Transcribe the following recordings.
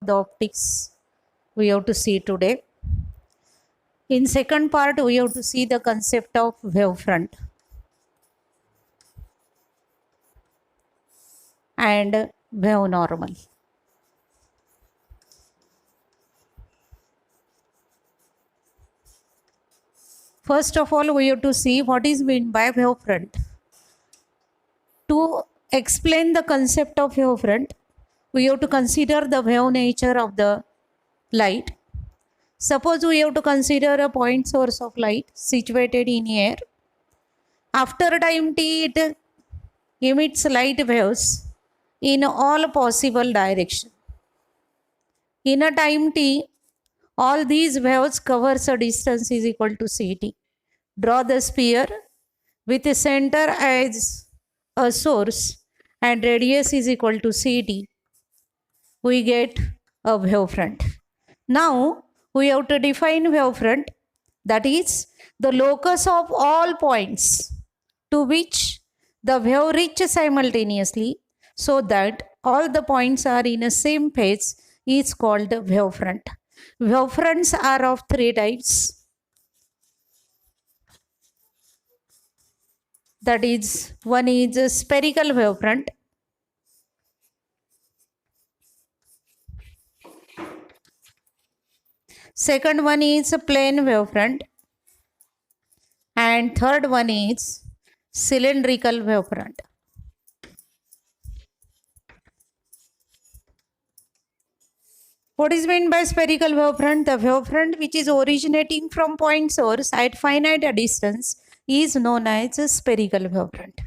the optics we have to see today. In second part, we have to see the concept of wavefront and wave normal. First of all, we have to see what is meant by wavefront. To explain the concept of wavefront, we have to consider the wave nature of the light. Suppose we have to consider a point source of light situated in air. After time t, it emits light waves in all possible directions. In a time t, all these waves covers a distance is equal to ct. Draw the sphere with the center as a source and radius is equal to ct. We get a wavefront. Now we have to define wavefront, that is the locus of all points to which the wave reaches simultaneously so that all the points are in the same phase is called wavefront. Wavefronts are of three types. That is, one is a spherical wavefront. Second one is a plane wavefront. And third one is cylindrical wavefront. What is meant by spherical wavefront? The wavefront which is originating from point source at finite distance is known as a spherical wavefront.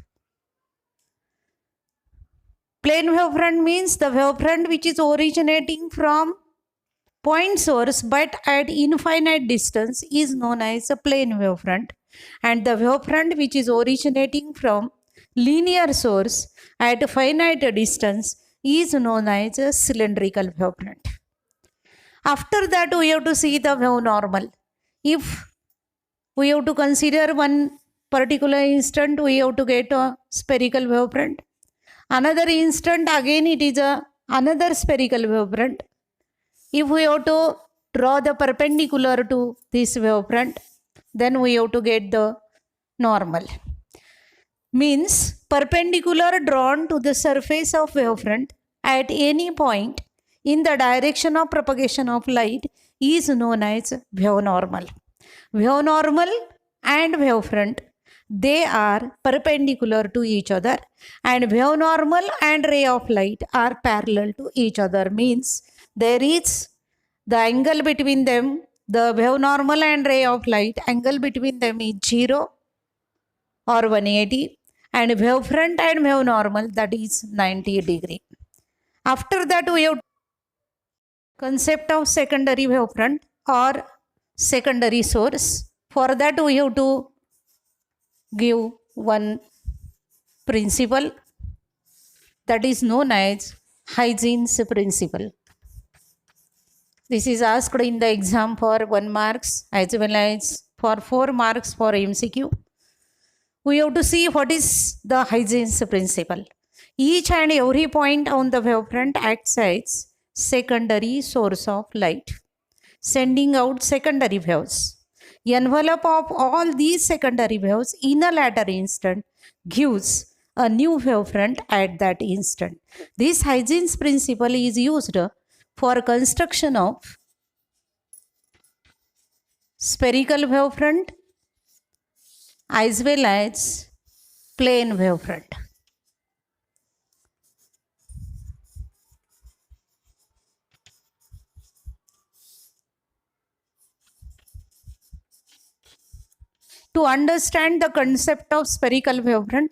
Plane wavefront means the wavefront which is originating from point source but at infinite distance is known as a plane wavefront. And the wavefront which is originating from linear source at finite distance is known as a cylindrical wavefront. After that, we have to see the wave normal. If we have to consider one particular instant, we have to get a spherical wavefront. Another instant, again it is another spherical wavefront. If we have to draw the perpendicular to this wavefront, then we have to get the normal. Means perpendicular drawn to the surface of wavefront at any point in the direction of propagation of light is known as wave normal. Wave normal and wavefront, they are perpendicular to each other, and wave normal and ray of light are parallel to each other. Means there is the angle between them, the wave normal and ray of light, angle between them is 0 or 180, and wavefront and wave normal, that is 90 degree. After that, we have concept of secondary wavefront or secondary source. For that, we have to give one principle that is known as Huygens principle. This is asked in the exam for 1 marks as well as for 4 marks for MCQ. We have to see what is the Huygens principle. Each and every point on the wavefront acts as secondary source of light, sending out secondary waves. Envelope of all these secondary waves in a later instant gives a new wavefront at that instant. This Huygens principle is used for construction of spherical wavefront as well as plane wavefront. To understand the concept of spherical wavefront,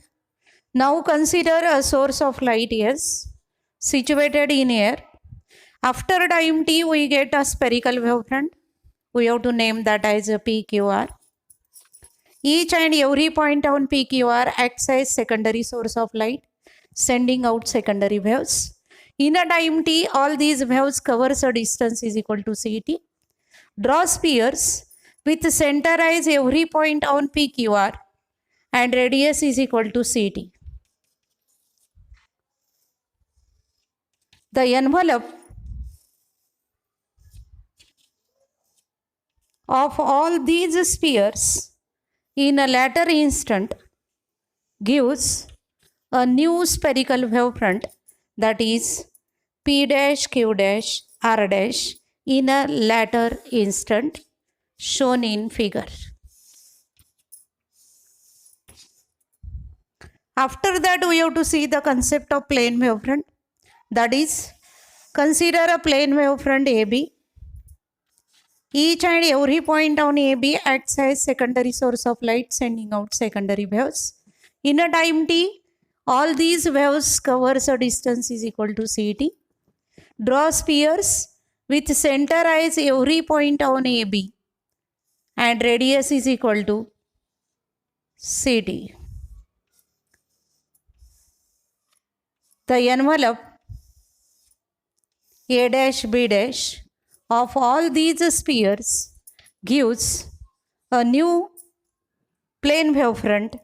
now consider a source of light is situated in air. After time t, we get a spherical wavefront. We have to name that as a PQR. Each and every point on PQR acts as secondary source of light, sending out secondary waves. In a time t, all these waves covers a distance is equal to ct. Draw spheres with center as every point on PQR and radius is equal to ct. The envelope of all these spheres in a later instant gives a new spherical wavefront, that is P dash Q dash R dash in a later instant shown in figure. After that, we have to see the concept of plane wavefront. That is, consider a plane wavefront AB. Each and every point on AB acts as secondary source of light, sending out secondary waves. In a time t, all these waves covers a distance is equal to ct. Draw spheres with center as every point on AB and radius is equal to ct. The envelope A dash B dash of all these spheres gives a new plane wavefront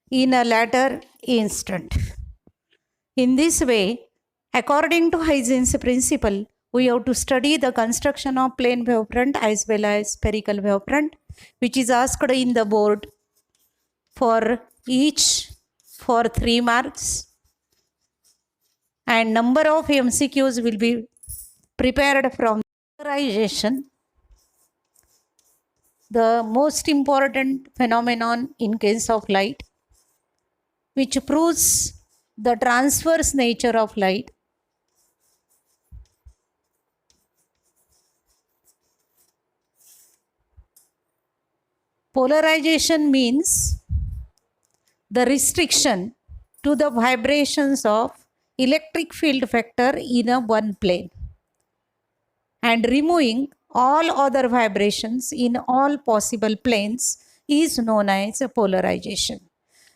in a later instant. In this way, according to Huygens principle, we have to study the construction of plane wavefront as well as spherical wavefront, which is asked in the board for each for 3 marks, and number of MCQs will be prepared from polarization, the most important phenomenon in case of light, which proves the transverse nature of light. Polarization means the restriction to the vibrations of electric field vector in a one plane and removing all other vibrations in all possible planes is known as polarization.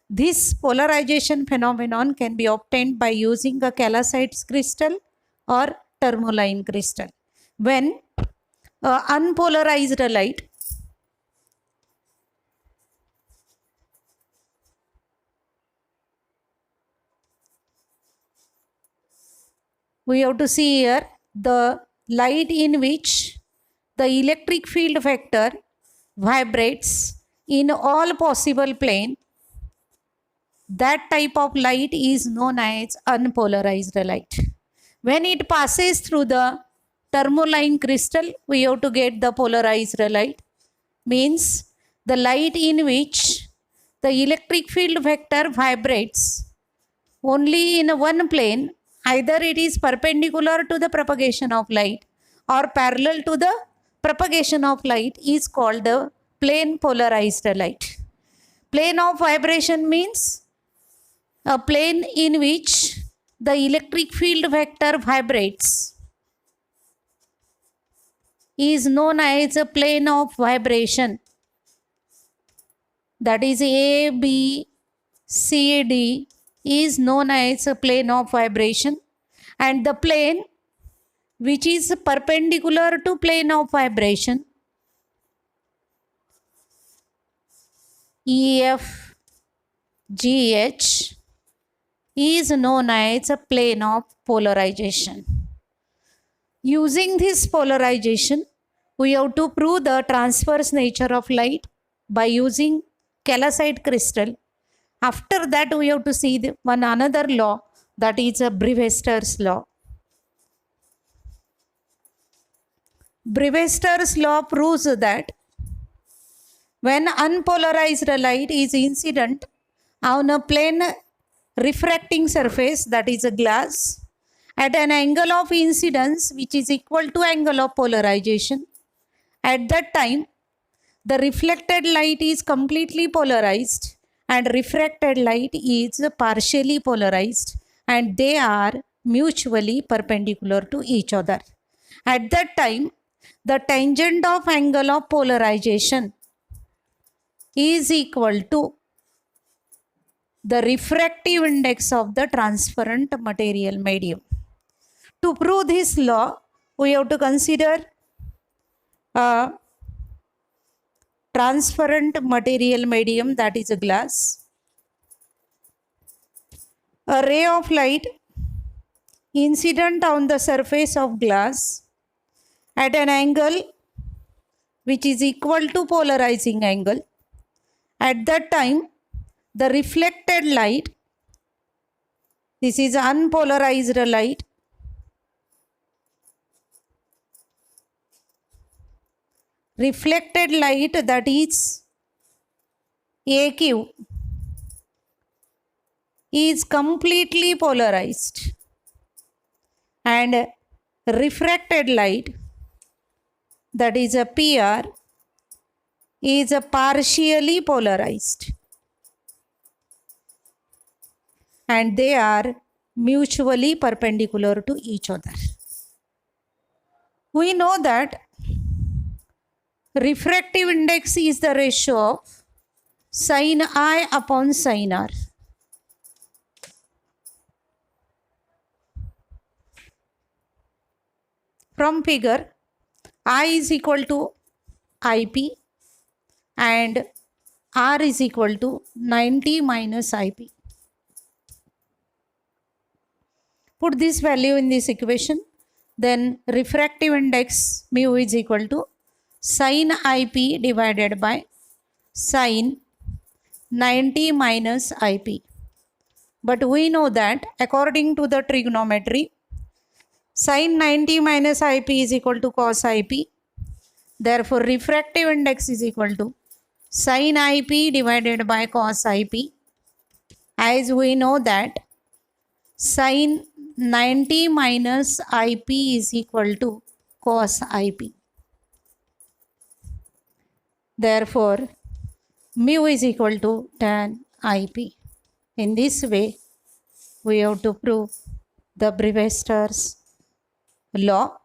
This polarization phenomenon can be obtained by using a calcite crystal or tourmaline crystal. When unpolarized light we have to see here the light in which the electric field vector vibrates in all possible plane, that type of light is known as unpolarized light. When it passes through the tourmaline crystal, we have to get the polarized light. Means the light in which the electric field vector vibrates only in one plane, either it is perpendicular to the propagation of light or parallel to the propagation of light, is called the plane polarized light. Plane of vibration means a plane in which the electric field vector vibrates is known as a plane of vibration. That is A, B, C, D is known as a plane of vibration, and the plane which is perpendicular to plane of vibration, E, F, G, H, is known as a plane of polarization. Using this polarization, we have to prove the transverse nature of light by using calcite crystal. After that, we have to see one another law, that is a Brevester's law. Brevester's law proves that when unpolarized light is incident on a plane refracting surface, that is a glass, at an angle of incidence which is equal to angle of polarization, at that time the reflected light is completely polarized and refracted light is partially polarized, and they are mutually perpendicular to each other. At that time, the tangent of angle of polarization is equal to the refractive index of the transparent material medium. To prove this law, we have to consider a transparent material medium, that is a glass. A ray of light incident on the surface of glass at an angle which is equal to polarizing angle. At that time, the reflected light, this is unpolarized light, reflected light, that is AQ, is completely polarized, and refracted light, that is a PR, is a partially polarized, and they are mutually perpendicular to each other. We know that refractive index is the ratio of sin I upon sin R. From figure, I is equal to IP and R is equal to 90 minus IP. Put this value in this equation, then refractive index mu is equal to sin IP divided by sin 90 minus IP. But we know that according to the trigonometry, sin 90 minus IP is equal to cos IP. Therefore, refractive index is equal to sin IP divided by cos IP. As we know that sin 90 minus IP is equal to cos IP. Therefore, mu is equal to tan IP. In this way, we have to prove the Brevester's law.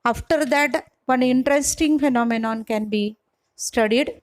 After that, one interesting phenomenon can be studied.